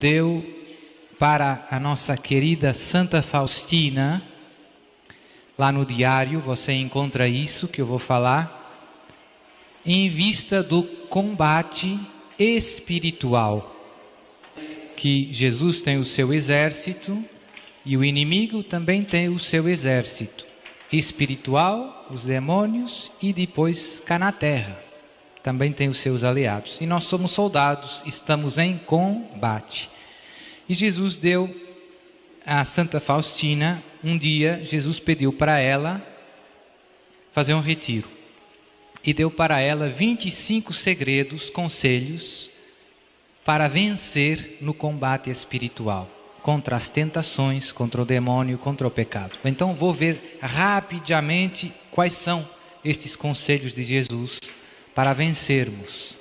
deu para a nossa querida Santa Faustina. Lá no diário você encontra isso que eu vou falar, em vista do combate espiritual, que Jesus tem o seu exército e o inimigo também tem o seu exército espiritual, os demônios, e depois cá na terra também tem os seus aliados. E nós somos soldados, estamos em combate. E Jesus deu a Santa Faustina, um dia Jesus pediu para ela fazer um retiro. E deu para ela 25 segredos, conselhos, para vencer no combate espiritual, contra as tentações, contra o demônio, contra o pecado. Então vou ver rapidamente quais são estes conselhos de Jesus para vencermos.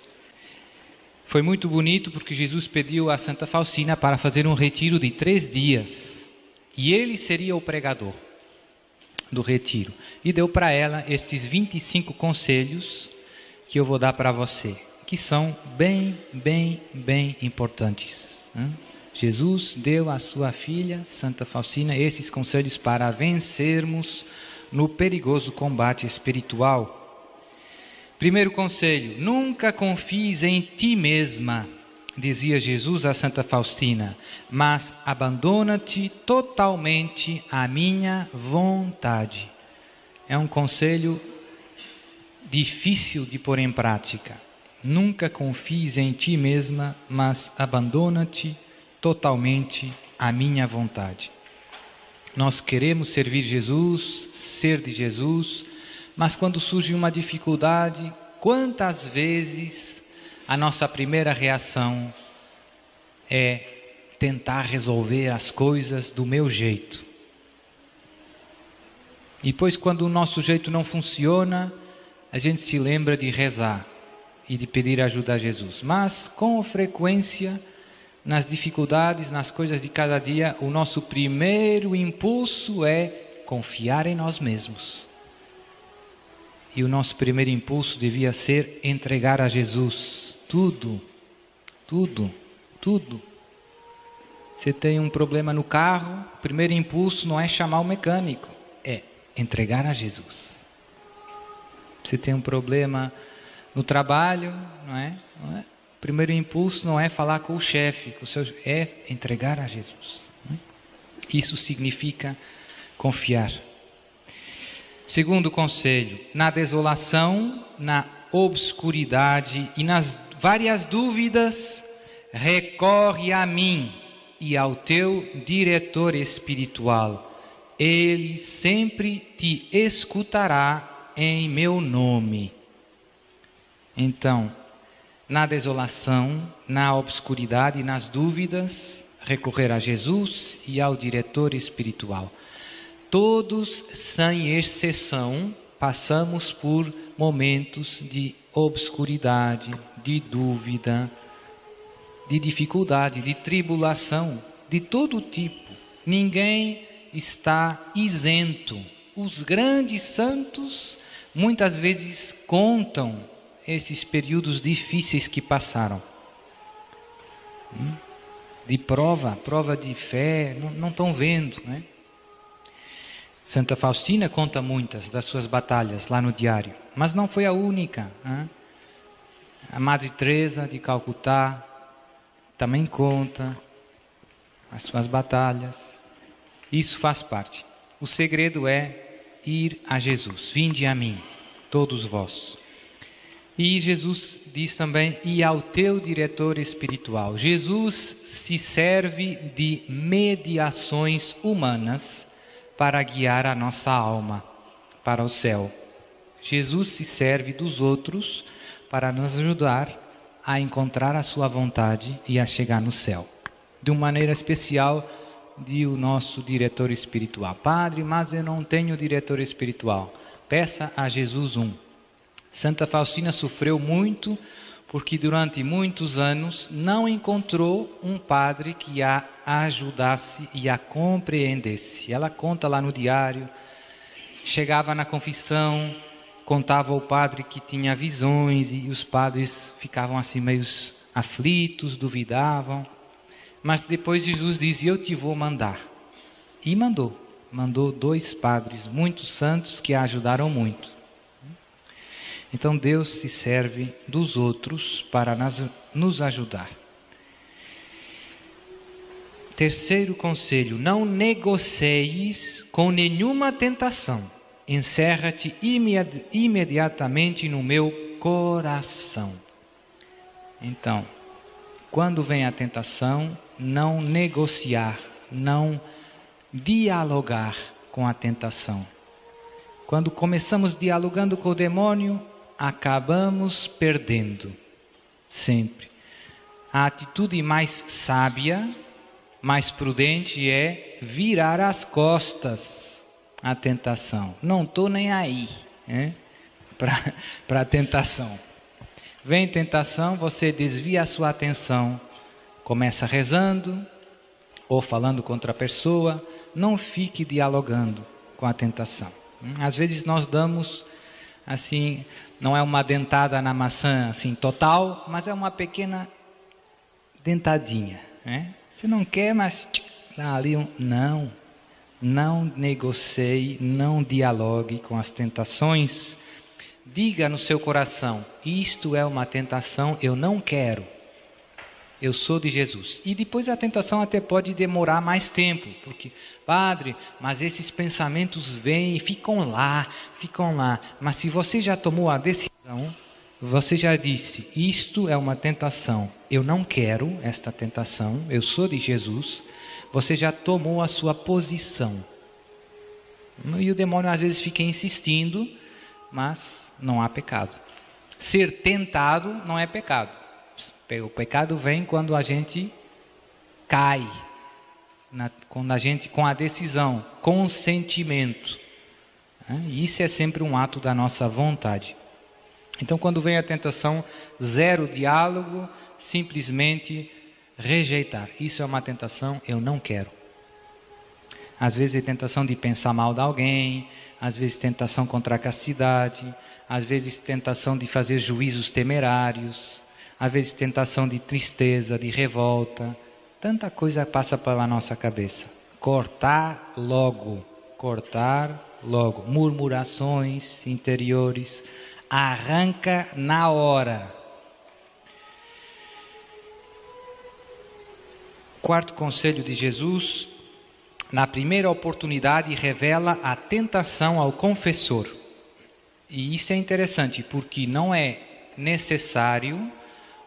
Foi muito bonito porque Jesus pediu a Santa Faustina para fazer um retiro de 3 dias. E ele seria o pregador do retiro. E deu para ela estes 25 conselhos que eu vou dar para você, que são bem importantes. Jesus deu à sua filha, Santa Faustina, esses conselhos para vencermos no perigoso combate espiritual. Primeiro conselho: nunca confies em ti mesma, dizia Jesus a Santa Faustina, mas abandona-te totalmente à minha vontade. É um conselho difícil de pôr em prática. Nunca confies em ti mesma, mas abandona-te totalmente à minha vontade. Nós queremos servir Jesus, ser de Jesus, mas quando surge uma dificuldade, quantas vezes a nossa primeira reação é tentar resolver as coisas do meu jeito. E depois, quando o nosso jeito não funciona, a gente se lembra de rezar e de pedir ajuda a Jesus. Mas, com frequência, nas dificuldades, nas coisas de cada dia, o nosso primeiro impulso é confiar em nós mesmos. E o nosso primeiro impulso devia ser entregar a Jesus tudo. Você tem um problema no carro, o primeiro impulso não é chamar o mecânico, é entregar a Jesus. Você tem um problema no trabalho, não é? O primeiro impulso não é falar com o chefe, é entregar a Jesus. Isso significa confiar. Segundo conselho: na desolação, na obscuridade e nas várias dúvidas, recorre a mim e ao teu diretor espiritual. Ele sempre te escutará em meu nome. Então, na desolação, na obscuridade e nas dúvidas, recorrer a Jesus e ao diretor espiritual. Todos, sem exceção, passamos por momentos de obscuridade, de dúvida, de dificuldade, de tribulação, de todo tipo. Ninguém está isento. Os grandes santos muitas vezes contam esses períodos difíceis que passaram. De prova de fé, não estão vendo, né? Santa Faustina conta muitas das suas batalhas lá no diário, mas não foi a única. A Madre Teresa de Calcutá também conta as suas batalhas. Isso faz parte. O segredo é ir a Jesus. Vinde a mim, todos vós. E Jesus diz também: e ao teu diretor espiritual. Jesus se serve de mediações humanas para guiar a nossa alma para o céu. Jesus se serve dos outros para nos ajudar a encontrar a sua vontade e a chegar no céu. De uma maneira especial, de o nosso diretor espiritual. Padre, mas eu não tenho diretor espiritual. Peça a Jesus um. Santa Faustina sofreu muito porque durante muitos anos não encontrou um padre que a ajudasse e a compreendesse. Ela conta lá no diário, chegava na confissão, contava ao padre que tinha visões e os padres ficavam assim meio aflitos, duvidavam. Mas depois Jesus diz: eu te vou mandar. E mandou 2 padres muito santos que a ajudaram muito. Então Deus se serve dos outros para nos ajudar. Terceiro conselho: não negocies com nenhuma tentação. Encerra-te imediatamente no meu coração. Então, quando vem a tentação, não negociar, não dialogar com a tentação. Quando começamos dialogando com o demônio, acabamos perdendo, sempre. A atitude mais sábia, mais prudente é virar as costas à tentação. Não estou nem aí, para a tentação. Vem tentação, você desvia a sua atenção, começa rezando ou falando com outra pessoa. Não fique dialogando com a tentação. Às vezes nós damos assim, não é uma dentada na maçã assim total, mas é uma pequena dentadinha, Você não quer, mas dá ali não negocie, não dialogue com as tentações. Diga no seu coração: isto é uma tentação, eu não quero. Eu sou de Jesus. E depois a tentação até pode demorar mais tempo, porque, padre, mas esses pensamentos vêm e ficam lá. Mas se você já tomou a decisão, você já disse: isto é uma tentação, eu não quero esta tentação, eu sou de Jesus. Você já tomou a sua posição. E o demônio às vezes fica insistindo, mas não há pecado. Ser tentado não é pecado. O pecado vem quando a gente cai, quando a gente, com a decisão, consentimento. E isso é sempre um ato da nossa vontade. Então, quando vem a tentação, zero diálogo, simplesmente rejeitar. Isso é uma tentação, eu não quero. Às vezes é tentação de pensar mal de alguém, às vezes tentação contra a castidade, às vezes tentação de fazer juízos temerários, às vezes tentação de tristeza, de revolta. Tanta coisa passa pela nossa cabeça. Cortar logo. Murmurações interiores. Arranca na hora. Quarto conselho de Jesus: na primeira oportunidade revela a tentação ao confessor. E isso é interessante, porque não é necessário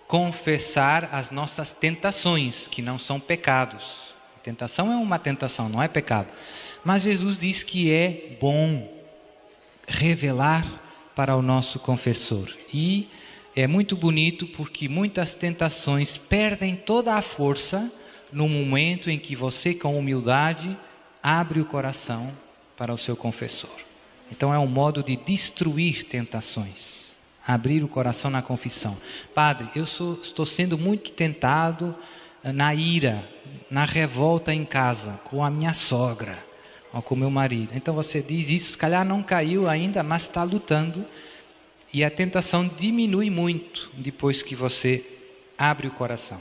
confessar as nossas tentações, que não são pecados. A tentação é uma tentação, não é pecado. Mas Jesus diz que é bom revelar para o nosso confessor. E é muito bonito, porque muitas tentações perdem toda a força no momento em que você, com humildade, abre o coração para o seu confessor. Então é um modo de destruir tentações. Abrir o coração na confissão. Padre, estou sendo muito tentado na ira, na revolta em casa, com a minha sogra, ou com meu marido. Então você diz isso, se calhar não caiu ainda, mas está lutando. E a tentação diminui muito depois que você abre o coração.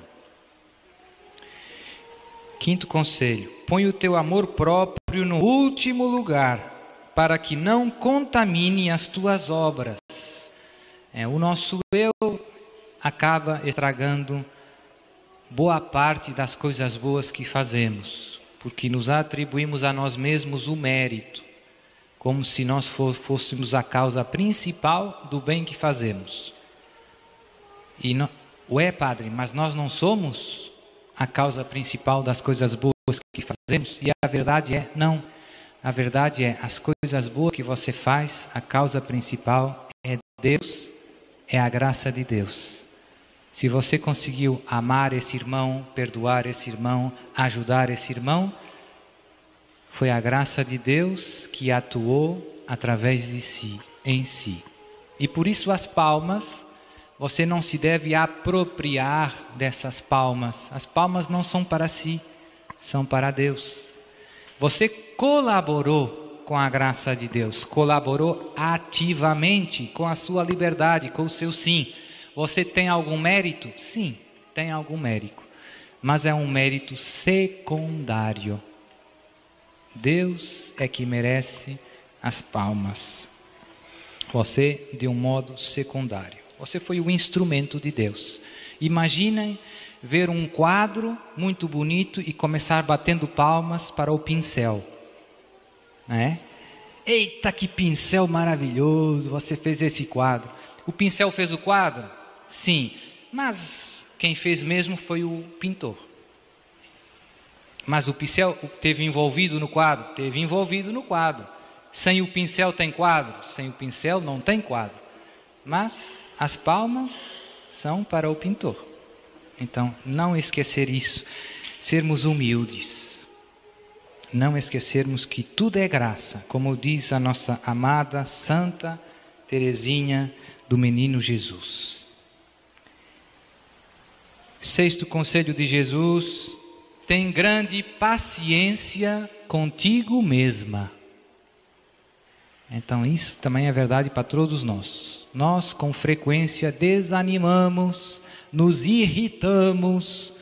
Quinto conselho: põe o teu amor próprio no último lugar, para que não contamine as tuas obras. O nosso eu acaba estragando boa parte das coisas boas que fazemos, porque nos atribuímos a nós mesmos o mérito, como se nós fôssemos a causa principal do bem que fazemos. Padre, mas nós não somos a causa principal das coisas boas que fazemos? E a verdade é, não. A verdade é, as coisas boas que você faz, a causa principal é Deus. É a graça de Deus. Se você conseguiu amar esse irmão, perdoar esse irmão, ajudar esse irmão, foi a graça de Deus que atuou através de si, em si. E por isso as palmas, você não se deve apropriar dessas palmas. As palmas não são para si, são para Deus. Você colaborou com a graça de Deus, colaborou ativamente com a sua liberdade, com o seu sim. Você tem algum mérito? Sim, tem algum mérito. mas é um mérito secundário. Deus é que merece as palmas. Você, de um modo secundário. Você foi o instrumento de Deus. Imaginem ver um quadro muito bonito e começar batendo palmas para o pincel. Né? Eita, que pincel maravilhoso, você fez esse quadro. O pincel fez o quadro? Sim, mas quem fez mesmo foi o pintor. Mas o pincel teve envolvido no quadro? Teve envolvido no quadro. Sem o pincel tem quadro? Sem o pincel não tem quadro. Mas as palmas são para o pintor. Então, não esquecer isso. Sermos humildes. Não esquecermos que tudo é graça. Como diz a nossa amada Santa Teresinha do Menino Jesus. Sexto conselho de Jesus: tem grande paciência contigo mesma. Então isso também é verdade para todos nós. Nós com frequência desanimamos, nos irritamos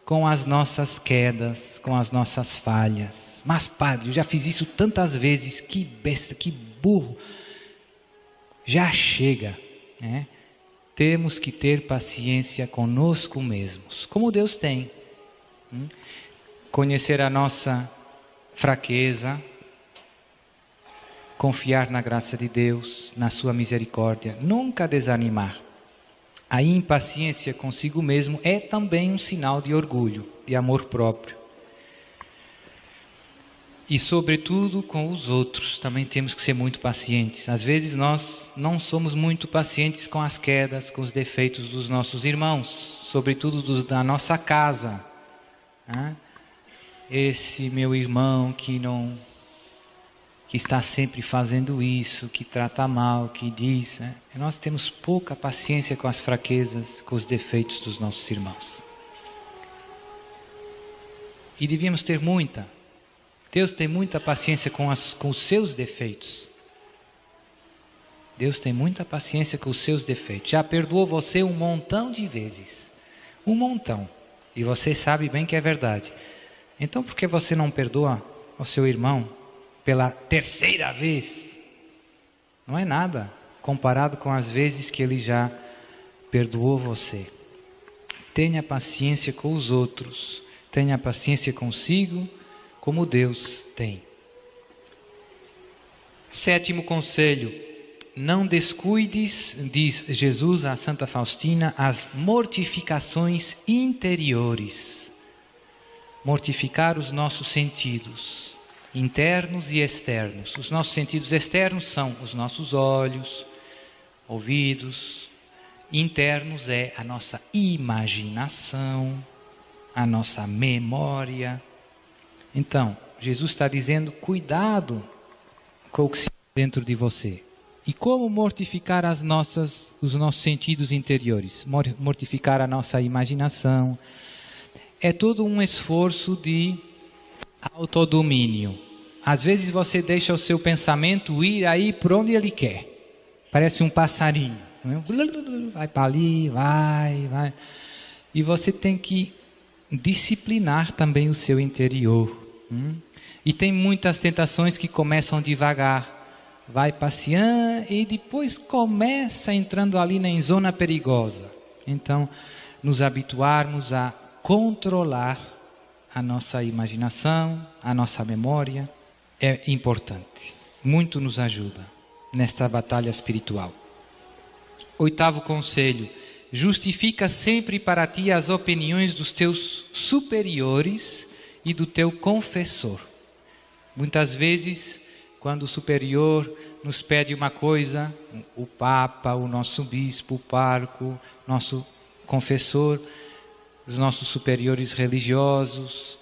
com as nossas quedas, com as nossas falhas. Mas padre, eu já fiz isso tantas vezes, que besta, que burro. Já chega, né? Temos que ter paciência conosco mesmos, como Deus tem. Conhecer a nossa fraqueza, confiar na graça de Deus, na sua misericórdia, nunca desanimar. A impaciência consigo mesmo é também um sinal de orgulho, de amor próprio. E sobretudo com os outros, também temos que ser muito pacientes. Às vezes nós não somos muito pacientes com as quedas, com os defeitos dos nossos irmãos, sobretudo dos da nossa casa. Esse meu irmão que está sempre fazendo isso, que trata mal, que diz, né? Nós temos pouca paciência com as fraquezas, com os defeitos dos nossos irmãos. E devíamos ter muita. Deus tem muita paciência com os seus defeitos. Deus tem muita paciência com os seus defeitos. Já perdoou você um montão de vezes. Um montão. E você sabe bem que é verdade. Então por que você não perdoa o seu irmão pela terceira vez? Não é nada comparado com as vezes que ele já perdoou você. Tenha paciência com os outros. Tenha paciência consigo, como Deus tem. Sétimo conselho: não descuides, diz Jesus a Santa Faustina, as mortificações interiores. Mortificar os nossos sentidos, internos e externos. Os nossos sentidos externos são os nossos olhos, ouvidos. Internos é a nossa imaginação, a nossa memória. Então, Jesus está dizendo, cuidado com o que se dentro de você. E como mortificar os nossos sentidos interiores? Mortificar a nossa imaginação. É todo um esforço de autodomínio. Às vezes você deixa o seu pensamento ir aí por onde ele quer. Parece um passarinho. Vai para ali, vai. E você tem que disciplinar também o seu interior. E tem muitas tentações que começam devagar, vai passeando e depois começa entrando ali em zona perigosa. Então, nos habituarmos a controlar a nossa imaginação, a nossa memória, é importante. Muito nos ajuda nesta batalha espiritual. Oitavo conselho: justifica sempre para ti as opiniões dos teus superiores e do teu confessor. Muitas vezes, quando o superior nos pede uma coisa, o Papa, o nosso bispo, o pároco, nosso confessor, os nossos superiores religiosos,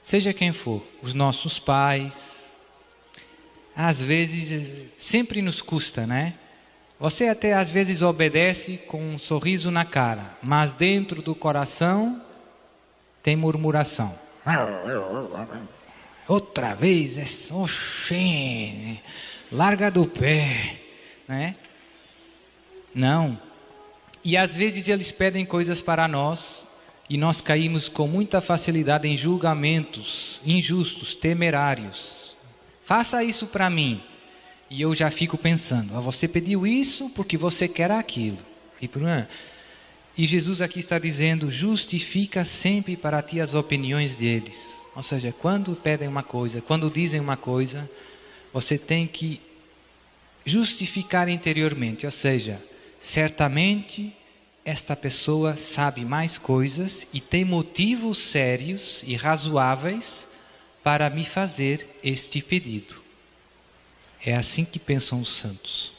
seja quem for, os nossos pais, às vezes, sempre nos custa, né? Você até às vezes obedece com um sorriso na cara, mas dentro do coração tem murmuração. Outra vez, oxê, larga do pé, né? Não. E às vezes eles pedem coisas para nós e nós caímos com muita facilidade em julgamentos injustos, temerários. Faça isso para mim. E eu já fico pensando, você pediu isso porque você quer aquilo. E Jesus aqui está dizendo, justifica sempre para ti as opiniões deles. Ou seja, quando pedem uma coisa, quando dizem uma coisa, você tem que justificar interiormente. Ou seja, certamente esta pessoa sabe mais coisas e tem motivos sérios e razoáveis para me fazer este pedido. É assim que pensam os santos.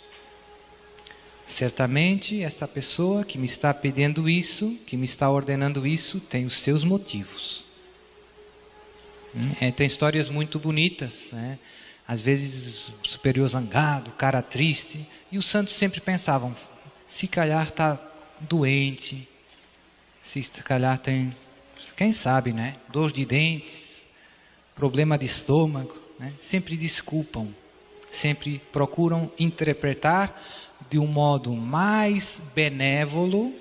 Certamente esta pessoa que me está pedindo isso, que me está ordenando isso, tem os seus motivos. Tem histórias muito bonitas, né? Às vezes o superior zangado, o cara triste, e os santos sempre pensavam, se calhar está doente, se calhar tem, quem sabe, né? Dor de dentes, problema de estômago, né? Sempre desculpam, sempre procuram interpretar de um modo mais benévolo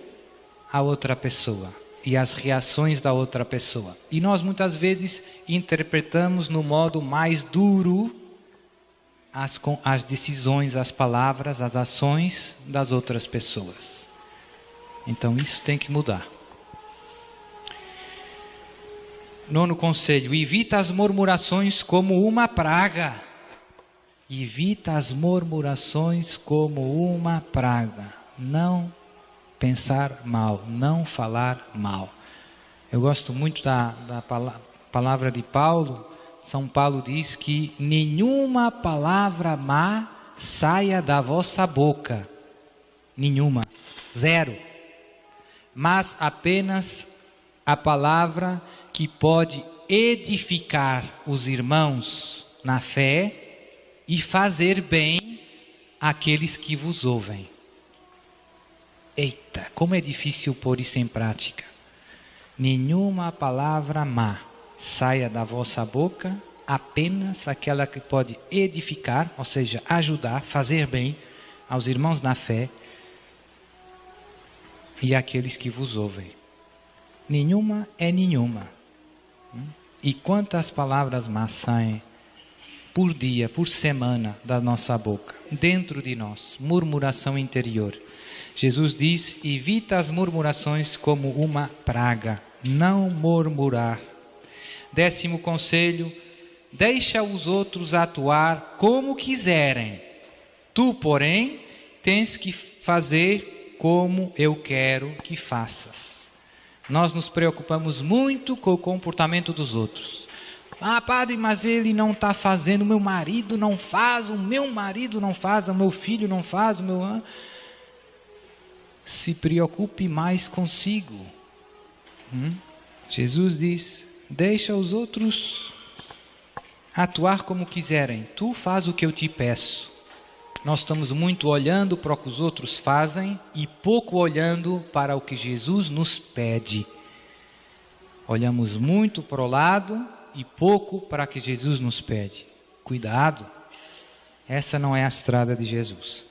a outra pessoa e as reações da outra pessoa. E nós muitas vezes interpretamos no modo mais duro as decisões, as palavras, as ações das outras pessoas. Então isso tem que mudar. 9º conselho, evita as murmurações como uma praga. Evita as murmurações como uma praga. Não pensar mal, não falar mal. Eu gosto muito da palavra de Paulo. São Paulo diz que nenhuma palavra má saia da vossa boca. Nenhuma. 0. Mas apenas a palavra que pode edificar os irmãos na fé e fazer bem àqueles que vos ouvem. Eita, como é difícil pôr isso em prática. Nenhuma palavra má saia da vossa boca, apenas aquela que pode edificar, ou seja, ajudar, fazer bem aos irmãos na fé e àqueles que vos ouvem. Nenhuma é nenhuma. E quantas palavras más saem por dia, por semana da nossa boca, dentro de nós, murmuração interior. Jesus diz, evita as murmurações como uma praga, não murmurar. 10º conselho, deixa os outros atuar como quiserem. Tu, porém, tens que fazer como eu quero que faças. Nós nos preocupamos muito com o comportamento dos outros. Ah, padre, mas ele não está fazendo, meu marido não faz, o meu marido não faz, o meu filho não faz, o meu... Se preocupe mais consigo. Jesus diz, deixa os outros atuar como quiserem, tu faz o que eu te peço. Nós estamos muito olhando para o que os outros fazem e pouco olhando para o que Jesus nos pede. Olhamos muito para o lado e pouco para o que Jesus nos pede. Cuidado, essa não é a estrada de Jesus.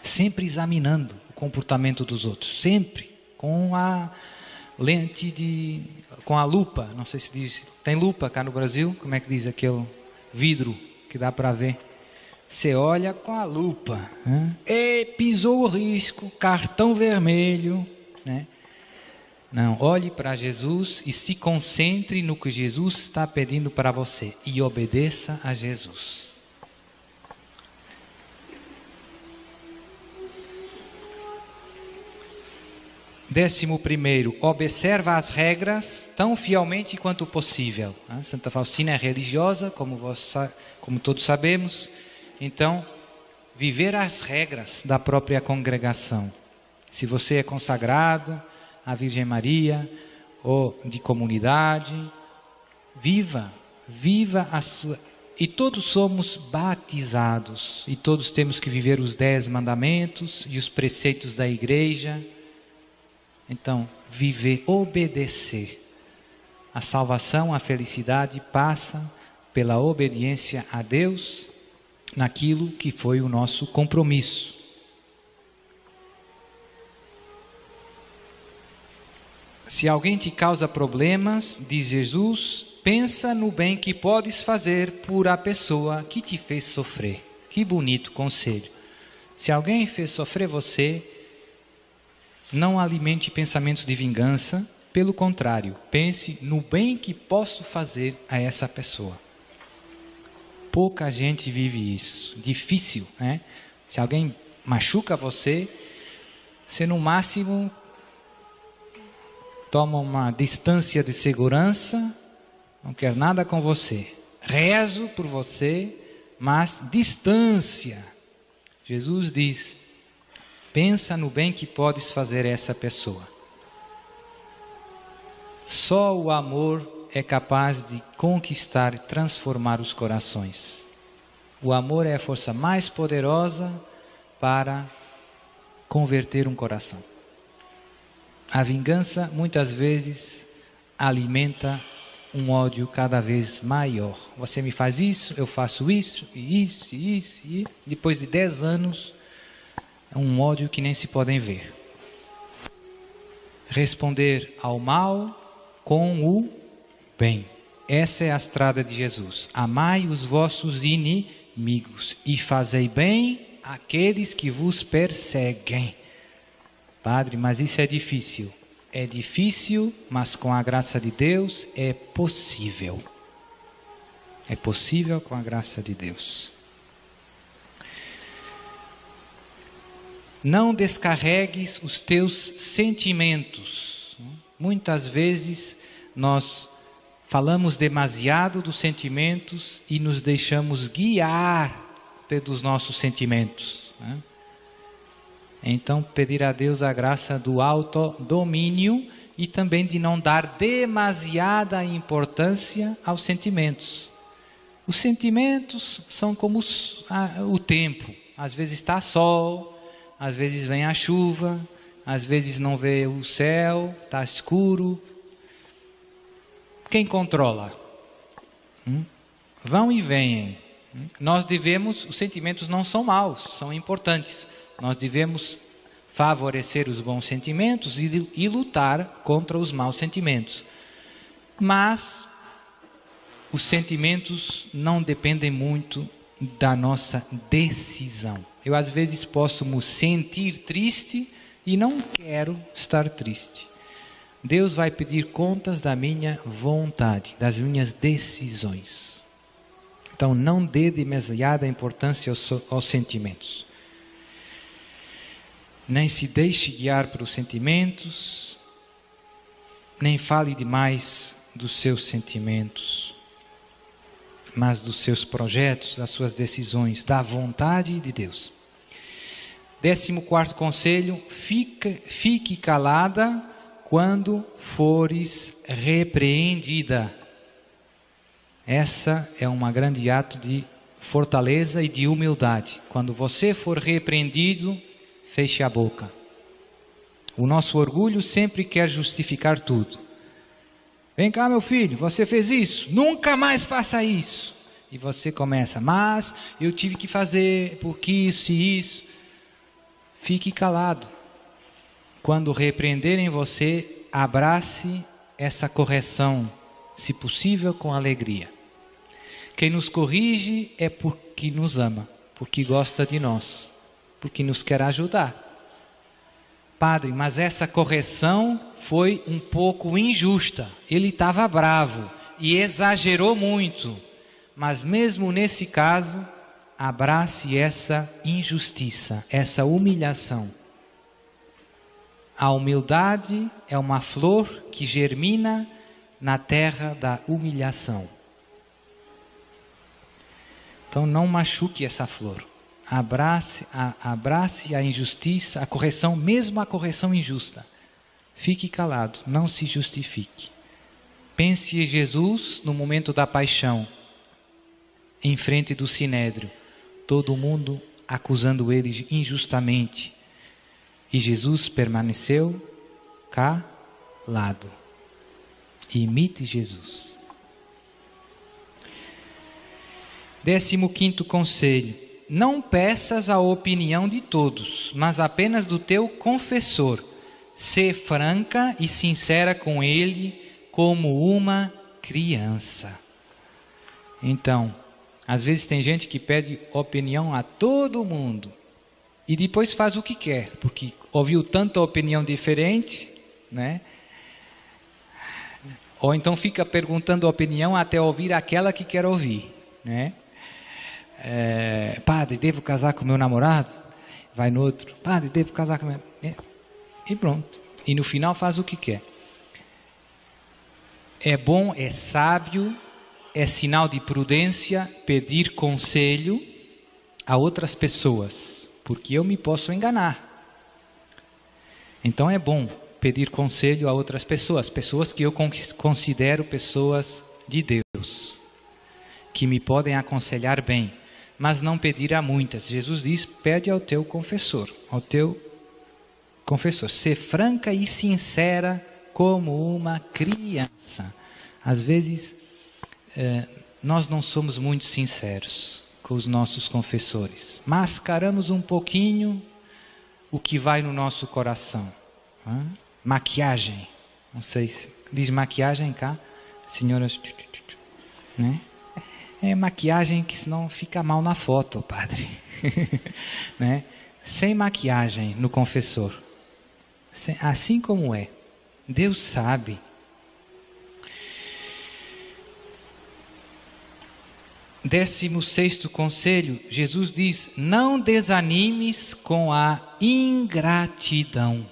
Sempre examinando o comportamento dos outros, sempre com a lente com a lupa, não sei se diz, tem lupa cá no Brasil, como é que diz aquele vidro que dá para ver? Você olha com a lupa, né? E pisou o risco, cartão vermelho, né? Não, olhe para Jesus e se concentre no que Jesus está pedindo para você e obedeça a Jesus. Décimo primeiro, observa as regras tão fielmente quanto possível. Santa Faustina é religiosa, como todos sabemos. Então, viver as regras da própria congregação. Se você é consagrado à Virgem Maria ou de comunidade, viva a sua... E todos somos batizados e todos temos que viver os 10 mandamentos e os preceitos da igreja. Então, viver, obedecer. A salvação, a felicidade passa pela obediência a Deus naquilo que foi o nosso compromisso. Se alguém te causa problemas, diz Jesus, pensa no bem que podes fazer por a pessoa que te fez sofrer. Que bonito conselho. Se alguém fez sofrer você, não alimente pensamentos de vingança. Pelo contrário, pense no bem que posso fazer a essa pessoa. Pouca gente vive isso. Difícil, né? Se alguém machuca você, você no máximo toma uma distância de segurança, não quer nada com você. Rezo por você, mas distância. Jesus diz, pensa no bem que podes fazer a essa pessoa. Só o amor é capaz de conquistar e transformar os corações. O amor é a força mais poderosa para converter um coração. A vingança, muitas vezes, alimenta um ódio cada vez maior. Você me faz isso, eu faço isso, e depois de 10 anos, é um ódio que nem se podem ver. Responder ao mal com o bem. Essa é a estrada de Jesus. Amai os vossos inimigos e fazei bem àqueles que vos perseguem. Padre, mas isso é difícil. É difícil, mas com a graça de Deus é possível. É possível com a graça de Deus. Não descarregues os teus sentimentos. Muitas vezes nós falamos demasiado dos sentimentos e nos deixamos guiar pelos nossos sentimentos, né? Então, pedir a Deus a graça do autodomínio e também de não dar demasiada importância aos sentimentos. Os sentimentos são como o tempo. Às vezes está sol, às vezes vem a chuva, às vezes não vê o céu, está escuro. Quem controla? Vão e vêm. Os sentimentos não são maus, são importantes. Nós devemos favorecer os bons sentimentos e lutar contra os maus sentimentos. Mas os sentimentos não dependem muito da nossa decisão. Eu às vezes posso me sentir triste e não quero estar triste. Deus vai pedir contas da minha vontade, das minhas decisões. Então não dê demasiada importância aos sentimentos. Nem se deixe guiar pelos sentimentos, nem fale demais dos seus sentimentos, mas dos seus projetos, das suas decisões, da vontade de Deus. 14º conselho, fique calada quando fores repreendida. Essa é um grande ato de fortaleza e de humildade. Quando você for repreendido, feche a boca. O nosso orgulho sempre quer justificar tudo. Vem cá, meu filho, você fez isso, nunca mais faça isso. E você começa, mas eu tive que fazer, porque isso e isso. Fique calado. Quando repreenderem você, abrace essa correção, se possível com alegria. Quem nos corrige é porque nos ama, porque gosta de nós, porque nos quer ajudar. Padre, mas essa correção foi um pouco injusta. Ele estava bravo e exagerou muito. Mas mesmo nesse caso, abrace essa injustiça, essa humilhação. A humildade é uma flor que germina na terra da humilhação. Então não machuque essa flor. Abrace a injustiça, a correção, mesmo a correção injusta. Fique calado, não se justifique. Pense em Jesus no momento da paixão, em frente do sinédrio, todo mundo acusando ele injustamente. E Jesus permaneceu calado. Imite Jesus. 15º conselho. Não peças a opinião de todos, mas apenas do teu confessor. ser franca e sincera com Ele como uma criança. Então, às vezes tem gente que pede opinião a todo mundo e depois faz o que quer, porque ouviu tanta opinião diferente, né? Ou então fica perguntando opinião até ouvir aquela que quer ouvir, né? Padre, devo casar com meu namorado? Vai no outro, padre, devo casar com meu... E pronto. E no final faz o que quer. É bom, é sábio, é sinal de prudência pedir conselho a outras pessoas, porque eu me posso enganar. Então é bom pedir conselho a outras pessoas, pessoas que eu considero pessoas de Deus, que me podem aconselhar bem, mas não pedir a muitas. Jesus diz, pede ao teu confessor, ser franca e sincera como uma criança. Às vezes, nós não somos muito sinceros com os nossos confessores. Mascaramos um pouquinho o que vai no nosso coração. Maquiagem. Não sei se diz maquiagem cá, senhoras, né? É maquiagem que senão fica mal na foto, padre. Né? Sem maquiagem no confessor. Assim como é. Deus sabe. Décimo sexto conselho, Jesus diz, não desanimes com a ingratidão.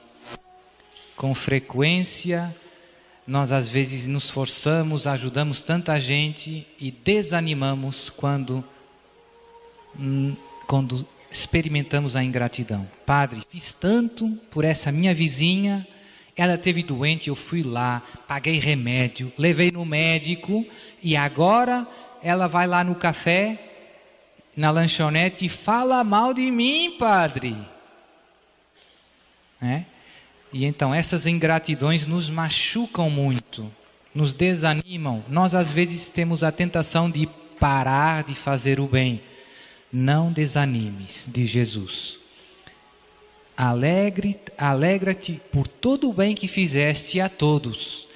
Com frequência, nós às vezes nos esforçamos, ajudamos tanta gente e desanimamos quando experimentamos a ingratidão. Padre, fiz tanto por essa minha vizinha, ela teve doente, eu fui lá, paguei remédio, levei no médico e agora ela vai lá no café, na lanchonete e fala mal de mim, padre. E então essas ingratidões nos machucam muito, nos desanimam. Nós às vezes temos a tentação de parar de fazer o bem. Não desanimes, diz Jesus. Alegra-te por todo o bem que fizeste a todos.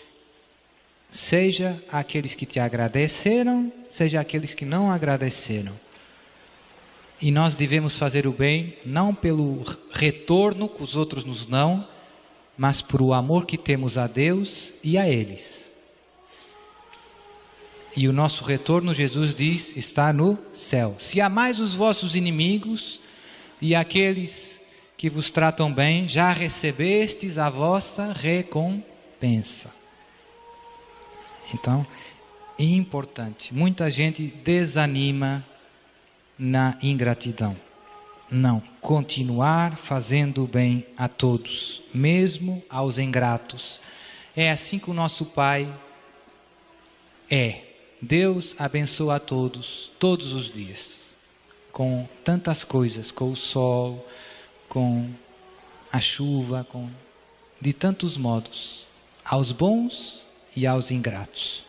Seja aqueles que te agradeceram, seja aqueles que não agradeceram. E nós devemos fazer o bem não pelo retorno que os outros nos dão, mas por o amor que temos a Deus e a eles. E o nosso retorno, Jesus diz, está no céu. Se amais os vossos inimigos e aqueles que vos tratam bem, já recebestes a vossa recompensa. Então, é importante. Muita gente desanima na ingratidão. Não, continuar fazendo o bem a todos, mesmo aos ingratos. É assim que o nosso Pai é. Deus abençoa a todos, todos os dias, com tantas coisas, com o sol, com a chuva, de tantos modos, aos bons e aos ingratos.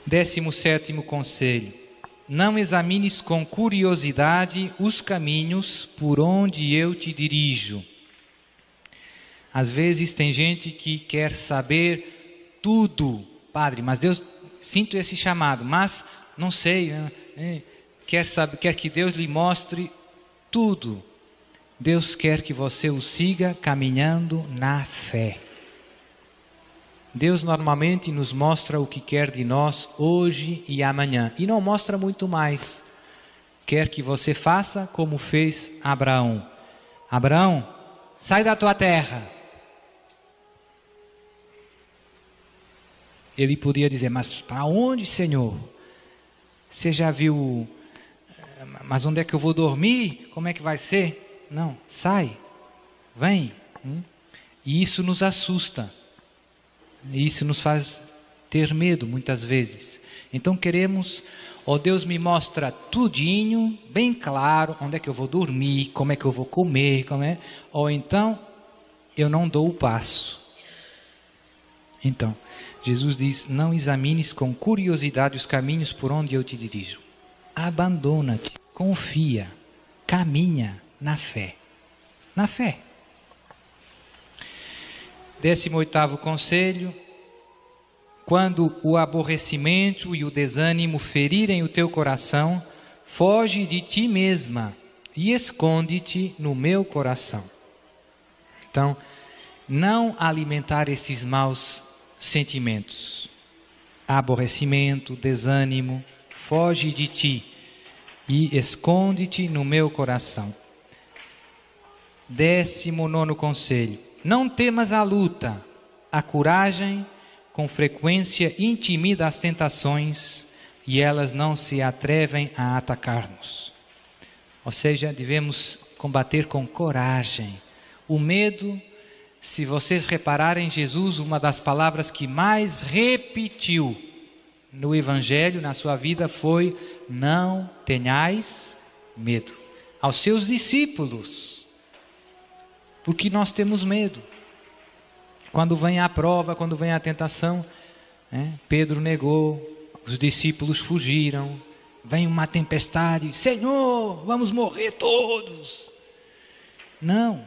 17º conselho. Não examines com curiosidade os caminhos por onde eu te dirijo. Às vezes tem gente que quer saber tudo. Padre, mas Deus, sinto esse chamado, mas não sei, quer que Deus lhe mostre tudo. Deus quer que você o siga caminhando na fé. Deus normalmente nos mostra o que quer de nós hoje e amanhã. E não mostra muito mais. Quer que você faça como fez Abraão. Abraão, sai da tua terra. Ele podia dizer, mas para onde, Senhor? Você já viu, mas onde é que eu vou dormir? Como é que vai ser? Não, sai, vem. E isso nos assusta. E isso nos faz ter medo muitas vezes. Então queremos, Deus me mostra tudinho, bem claro, onde é que eu vou dormir, como é que eu vou comer, ou então eu não dou o passo. Então, Jesus diz, não examines com curiosidade os caminhos por onde eu te dirijo. Abandona-te, confia, caminha na fé. Na fé. 18º conselho: quando o aborrecimento e o desânimo ferirem o teu coração, foge de ti mesma e esconde-te no meu coração. Então, não alimentar esses maus sentimentos. Aborrecimento, desânimo, foge de ti e esconde-te no meu coração. 19º conselho: não temas a luta, a coragem com frequência intimida as tentações e elas não se atrevem a atacar-nos. Ou seja, devemos combater com coragem. O medo, se vocês repararem, Jesus, uma das palavras que mais repetiu no Evangelho, na sua vida, foi: não tenhais medo. Aos seus discípulos, porque nós temos medo. Quando vem a prova, quando vem a tentação, Pedro negou, os discípulos fugiram, vem uma tempestade: Senhor, vamos morrer todos. Não.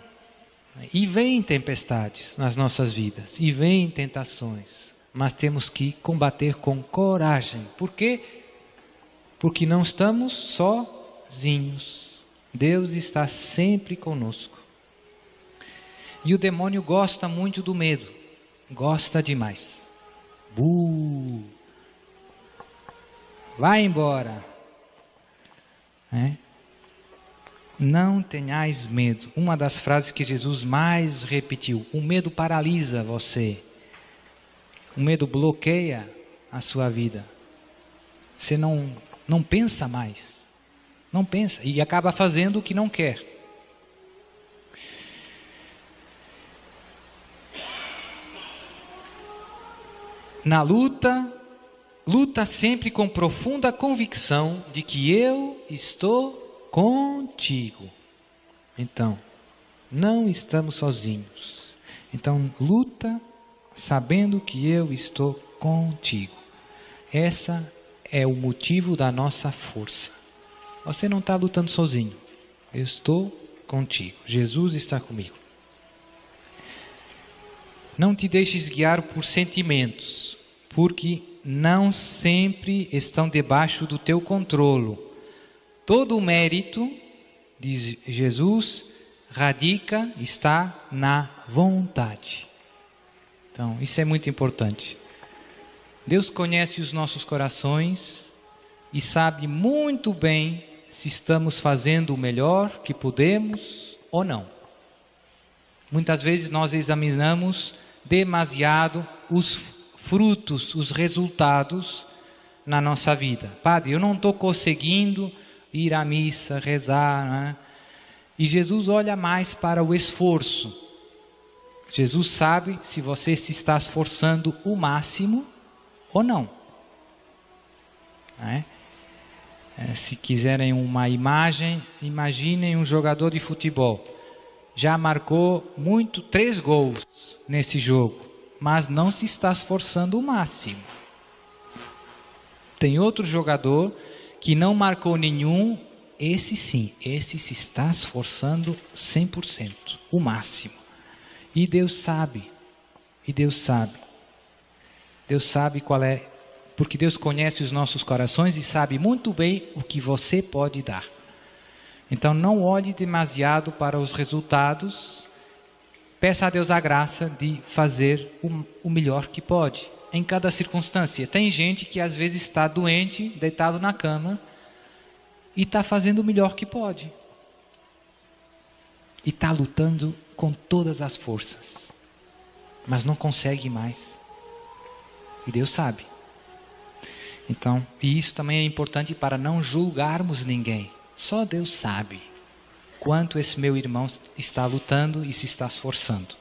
E vem tempestades nas nossas vidas, e vem tentações, mas temos que combater com coragem. Por quê? Porque não estamos sozinhos. Deus está sempre conosco. E o demônio gosta muito do medo, gosta demais. Vai embora. Não tenhais medo. Uma das frases que Jesus mais repetiu. O medo paralisa você. O medo bloqueia a sua vida. Você não pensa mais. Não pensa. E acaba fazendo o que não quer. Na luta sempre com profunda convicção de que eu estou contigo. Então, não estamos sozinhos. Então, luta sabendo que eu estou contigo. Essa é o motivo da nossa força. Você não está lutando sozinho. Eu estou contigo. Jesus está comigo. Não te deixes guiar por sentimentos, porque não sempre estão debaixo do teu controle. Todo o mérito, diz Jesus, está na vontade. Então, isso é muito importante. Deus conhece os nossos corações e sabe muito bem se estamos fazendo o melhor que podemos ou não. Muitas vezes nós examinamos demasiado os frutos, os resultados na nossa vida. Padre, eu não estou conseguindo ir à missa, rezar, E Jesus olha mais para o esforço. Jesus sabe se você se está esforçando o máximo ou não. Se quiserem uma imagem, imaginem um jogador de futebol. Já marcou 3 gols nesse jogo, mas não se está esforçando o máximo. Tem outro jogador que não marcou nenhum, esse sim, esse se está esforçando 100%, o máximo. E Deus sabe, Deus sabe qual é, porque Deus conhece os nossos corações e sabe muito bem o que você pode dar. Então não olhe demasiado para os resultados, peça a Deus a graça de fazer o melhor que pode, em cada circunstância. Tem gente que às vezes está doente, deitado na cama, e está fazendo o melhor que pode. E está lutando com todas as forças, mas não consegue mais. E Deus sabe. Então, e isso também é importante para não julgarmos ninguém. Só Deus sabe quanto esse meu irmão está lutando e se está esforçando.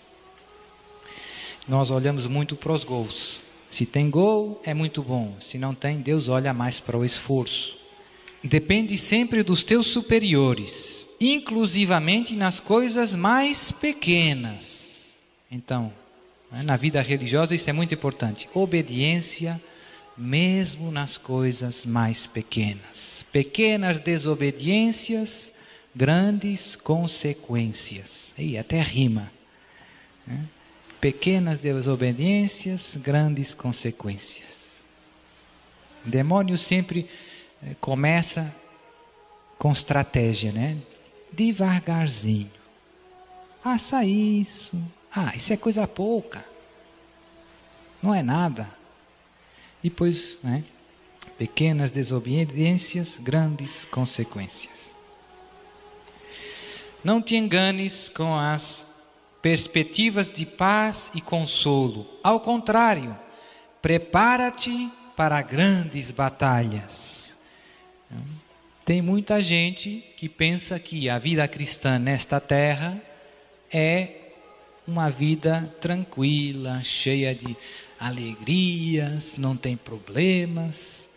Nós olhamos muito para os gols. Se tem gol, é muito bom. Se não tem, Deus olha mais para o esforço. Depende sempre dos teus superiores, inclusivamente nas coisas mais pequenas. Então, na vida religiosa isso é muito importante. Obediência mesmo nas coisas mais pequenas. Pequenas desobediências, grandes consequências. Aí até rima. Pequenas desobediências, grandes consequências. O demônio sempre começa com estratégia, né? Devagarzinho. Faça isso. Isso é coisa pouca. Não é nada. E depois, né? Pequenas desobediências, grandes consequências. Não te enganes com as perspectivas de paz e consolo. Ao contrário, prepara-te para grandes batalhas. Tem muita gente que pensa que a vida cristã nesta terra é uma vida tranquila, cheia de alegrias, não tem problemas.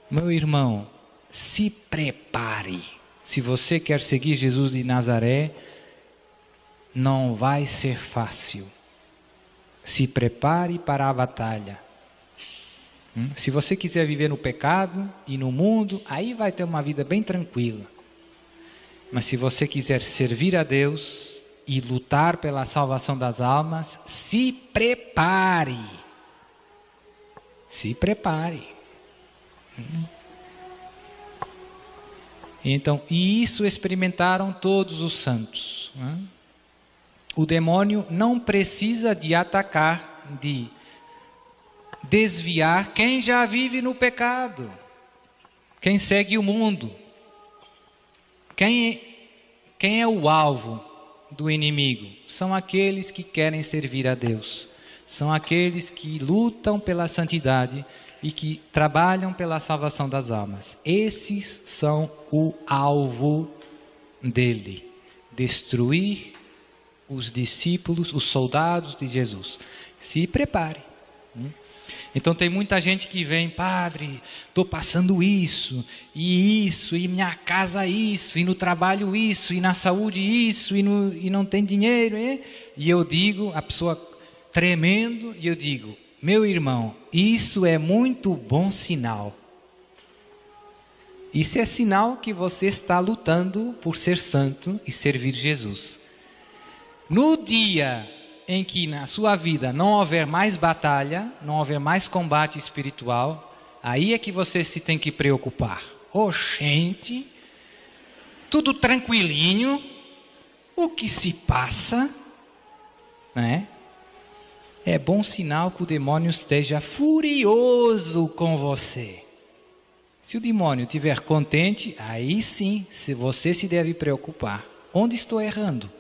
Meu irmão, se prepare. Se você quer seguir Jesus de Nazaré, não vai ser fácil. Se prepare para a batalha. Se você quiser viver no pecado e no mundo, aí vai ter uma vida bem tranquila. Mas se você quiser servir a Deus e lutar pela salvação das almas, se prepare. Se prepare. Então, e isso experimentaram todos os santos. O demônio não precisa de atacar, de desviar quem já vive no pecado, quem segue o mundo. Quem é o alvo do inimigo? São aqueles que querem servir a Deus, são aqueles que lutam pela santidade e que trabalham pela salvação das almas. Esses são o alvo dele, destruir os discípulos, os soldados de Jesus. Se prepare. Então tem muita gente que vem, padre, estou passando isso, e minha casa isso, e no trabalho isso, e na saúde isso, e não tem dinheiro. E eu digo, a pessoa tremendo, e eu digo, meu irmão, isso é muito bom sinal. Isso é sinal que você está lutando por ser santo e servir Jesus. No dia em que na sua vida não houver mais batalha, não houver mais combate espiritual, aí é que você se tem que preocupar. Gente, tudo tranquilinho, o que se passa, né? É bom sinal que o demônio esteja furioso com você. Se o demônio estiver contente, aí sim, você se deve preocupar. Onde estou errando?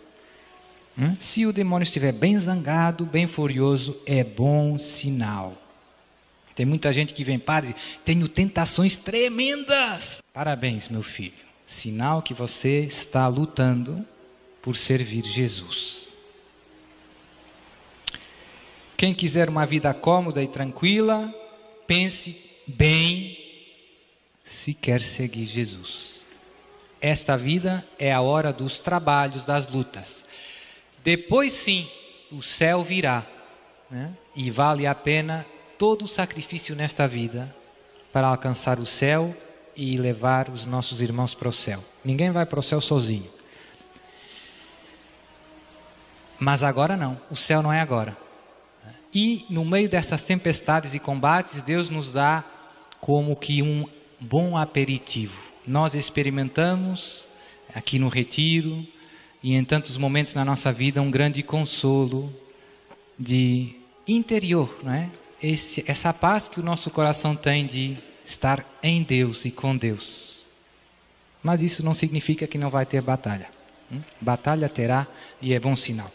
Se o demônio estiver bem zangado, bem furioso, é bom sinal. Tem muita gente que vem, padre, tenho tentações tremendas. Parabéns, meu filho. Sinal que você está lutando por servir Jesus. Quem quiser uma vida cômoda e tranquila, pense bem se quer seguir Jesus. Esta vida é a hora dos trabalhos, das lutas. Depois sim, o céu virá, né? E vale a pena todo o sacrifício nesta vida para alcançar o céu e levar os nossos irmãos para o céu. Ninguém vai para o céu sozinho. Mas agora não, o céu não é agora. E no meio dessas tempestades e combates, Deus nos dá como que um bom aperitivo. Nós experimentamos aqui no retiro e em tantos momentos na nossa vida um grande consolo de interior, não é? Essa paz que o nosso coração tem de estar em Deus e com Deus. Mas isso não significa que não vai ter batalha. Batalha terá e é bom sinal.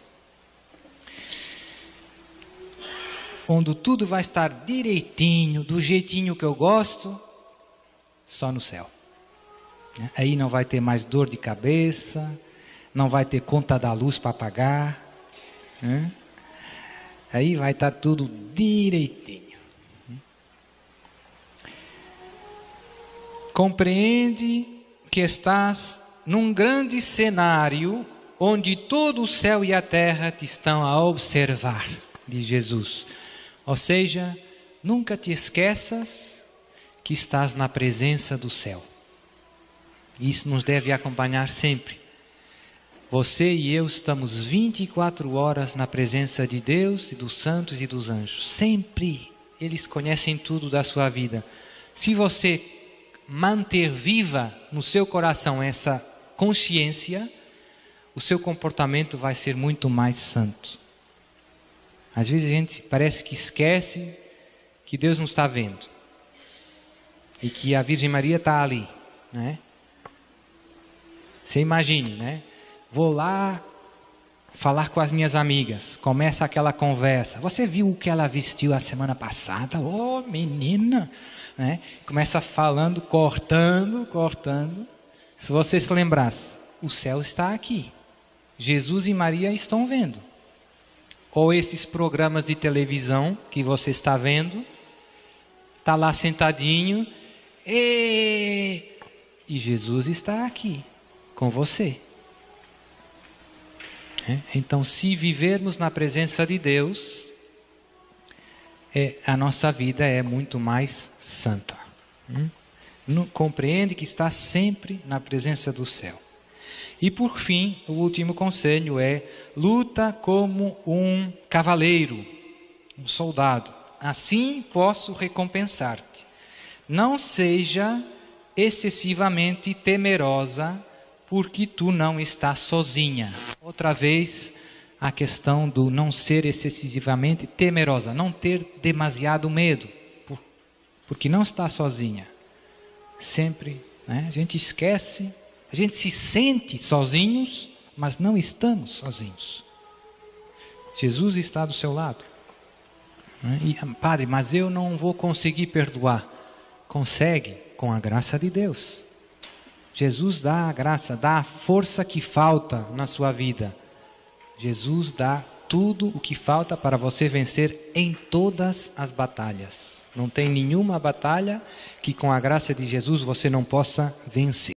Onde tudo vai estar direitinho, do jeitinho que eu gosto, só no céu. Aí não vai ter mais dor de cabeça, não vai ter conta da luz para pagar. Aí vai estar tudo direitinho. Compreende que estás num grande cenário onde todo o céu e a terra te estão a observar, diz Jesus. Ou seja, nunca te esqueças que estás na presença do céu. Isso nos deve acompanhar sempre. Você e eu estamos 24 horas na presença de Deus e dos santos e dos anjos. Sempre. Eles conhecem tudo da sua vida. Se você manter viva no seu coração essa consciência, o seu comportamento vai ser muito mais santo. Às vezes a gente parece que esquece que Deus não está vendo. E que a Virgem Maria está ali, né? Você imagine, né? Vou lá falar com as minhas amigas. Começa aquela conversa. Você viu o que ela vestiu a semana passada? Oh, menina! Né? Começa falando, cortando. Se você se lembrasse, o céu está aqui. Jesus e Maria estão vendo. Ou esses programas de televisão que você está vendo. Está lá sentadinho. E Jesus está aqui com você. Então, se vivermos na presença de Deus, a nossa vida é muito mais santa. Compreende que está sempre na presença do céu. E por fim, o último conselho é: luta como um cavaleiro, um soldado. Assim posso recompensar-te. Não seja excessivamente temerosa, porque tu não estás sozinha. Outra vez, a questão do não ser excessivamente temerosa, não ter demasiado medo, porque não está sozinha. Sempre, né? A gente esquece, a gente se sente sozinhos, mas não estamos sozinhos. Jesus está do seu lado. E, padre, mas eu não vou conseguir perdoar. Consegue, com a graça de Deus. Jesus dá a graça, dá a força que falta na sua vida. Jesus dá tudo o que falta para você vencer em todas as batalhas. Não tem nenhuma batalha que com a graça de Jesus você não possa vencer.